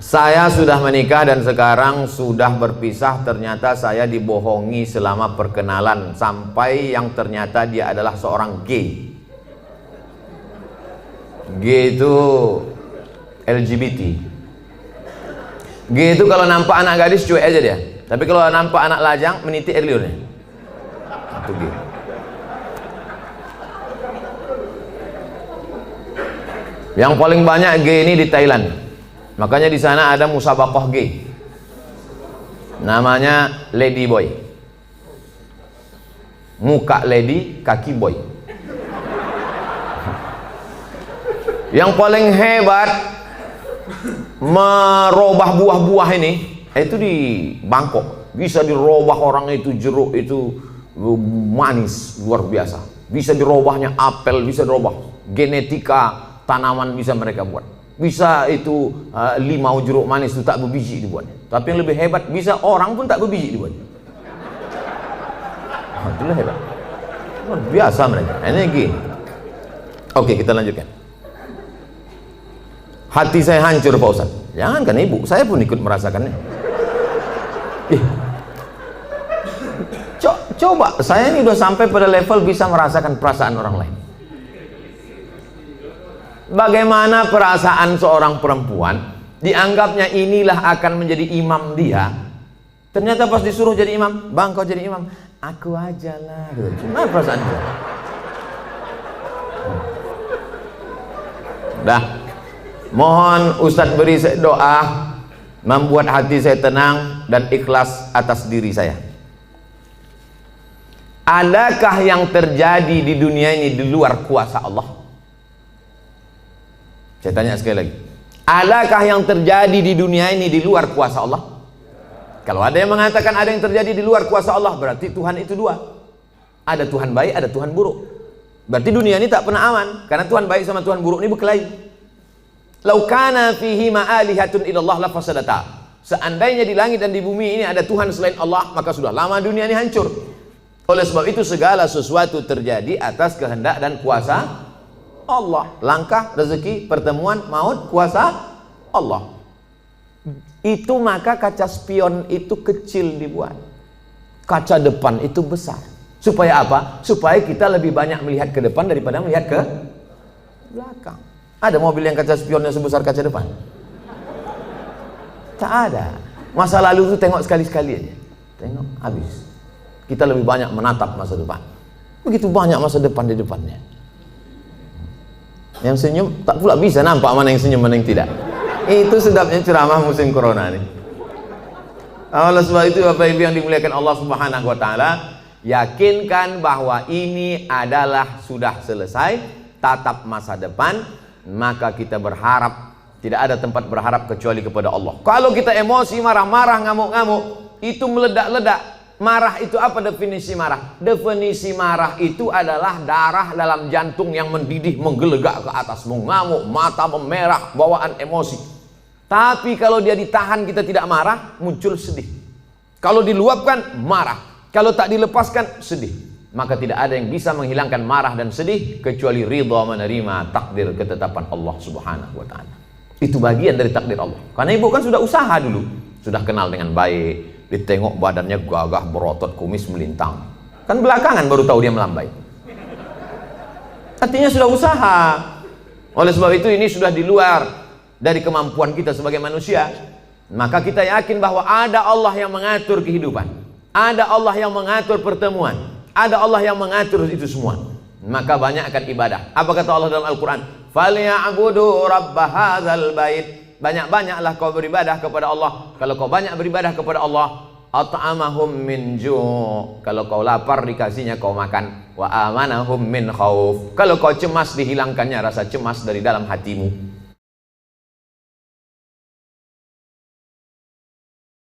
Saya sudah menikah dan sekarang sudah berpisah. Ternyata saya dibohongi selama perkenalan sampai yang ternyata dia adalah seorang gay. Gay itu LGBT. Gay itu kalau nampak anak gadis cuek aja dia. Tapi kalau nampak anak lajang meniti air liurnya. Itu gay. Yang paling banyak gay ini di Thailand. Makanya di sana ada musabaqah gay. Namanya Lady Boy. Muka lady, kaki boy. Yang paling hebat merubah buah-buah ini itu di Bangkok. Bisa dirubah orang itu, jeruk itu manis luar biasa. Bisa dirubahnya apel, bisa dirubah genetika tanaman bisa mereka buat. Bisa itu limau jeruk manis itu tak berbiji dibuatnya. Tapi yang lebih hebat, bisa orang pun tak berbiji dibuatnya. Itulah hebat. Luar biasa mereka. Ini gini. Oke, kita lanjutkan. Hati saya hancur Pak Ustaz. Jangankan ibu, saya pun ikut merasakannya. Coba, saya ini udah sampai pada level bisa merasakan perasaan orang lain. Bagaimana perasaan seorang perempuan dianggapnya inilah akan menjadi imam dia, ternyata pas disuruh jadi imam, bang kau jadi imam, aku aja lah. Gimana perasaan dia? Dah, mohon Ustadz beri doa membuat hati saya tenang dan ikhlas atas diri saya. Adakah yang terjadi di dunia ini di luar kuasa Allah? Saya tanya sekali lagi, adakah yang terjadi di dunia ini di luar kuasa Allah? Kalau ada yang mengatakan ada yang terjadi di luar kuasa Allah, berarti Tuhan itu dua. Ada Tuhan baik, ada Tuhan buruk. Berarti dunia ini tak pernah aman, karena Tuhan baik sama Tuhan buruk ini berkelahi. Lau kana fihi ma'alihatun illallah la fasadata. Seandainya di langit dan di bumi ini ada Tuhan selain Allah, maka sudah lama dunia ini hancur. Oleh sebab itu segala sesuatu terjadi atas kehendak dan kuasa Allah. Langkah, rezeki, pertemuan, maut, kuasa Allah. Itu maka kaca spion itu kecil dibuat, kaca depan itu besar. Supaya apa? Supaya kita lebih banyak melihat ke depan daripada melihat ke belakang. Ada mobil yang kaca spionnya sebesar kaca depan? Tak ada. Masa lalu itu tengok sekali-sekali aja. Tengok, habis. Kita lebih banyak menatap masa depan. Begitu banyak masa depan di depannya. Yang senyum tak pula bisa nampak mana yang senyum mana yang tidak. Itu sedapnya ceramah musim corona ini. Oleh sebab itu Bapak Ibu yang dimuliakan Allah Subhanahu wa taala, yakinkan bahwa ini adalah sudah selesai, tatap masa depan, maka kita berharap, tidak ada tempat berharap kecuali kepada Allah. Kalau kita emosi, marah-marah, ngamuk-ngamuk, itu meledak-ledak. Marah itu apa definisi marah? Definisi marah itu adalah darah dalam jantung yang mendidih, menggelegak ke atas, mengamuk, mata memerah, bawaan emosi. Tapi kalau dia ditahan, kita tidak marah, muncul sedih. Kalau diluapkan, marah. Kalau tak dilepaskan, sedih. Maka tidak ada yang bisa menghilangkan marah dan sedih kecuali ridha menerima takdir ketetapan Allah Subhanahu wa taala. Itu bagian dari takdir Allah. Karena ibu kan sudah usaha dulu, sudah kenal dengan baik. Ditengok badannya gagah, berotot, kumis melintang. Kan belakangan baru tahu dia melambai. Artinya sudah usaha. Oleh sebab itu ini sudah di luar dari kemampuan kita sebagai manusia. Maka kita yakin bahwa ada Allah yang mengatur kehidupan. Ada Allah yang mengatur pertemuan. Ada Allah yang mengatur itu semua. Maka banyakkan ibadah. Apa kata Allah dalam Al-Quran? Falyabudu rabb hadzal bait. Banyak-banyaklah kau beribadah kepada Allah. Kalau kau banyak beribadah kepada Allah, at'amahum min ju'. Kalau kau lapar dikasihnya kau makan. Wa amanahum min khauf. Kalau kau cemas dihilangkannya rasa cemas dari dalam hatimu.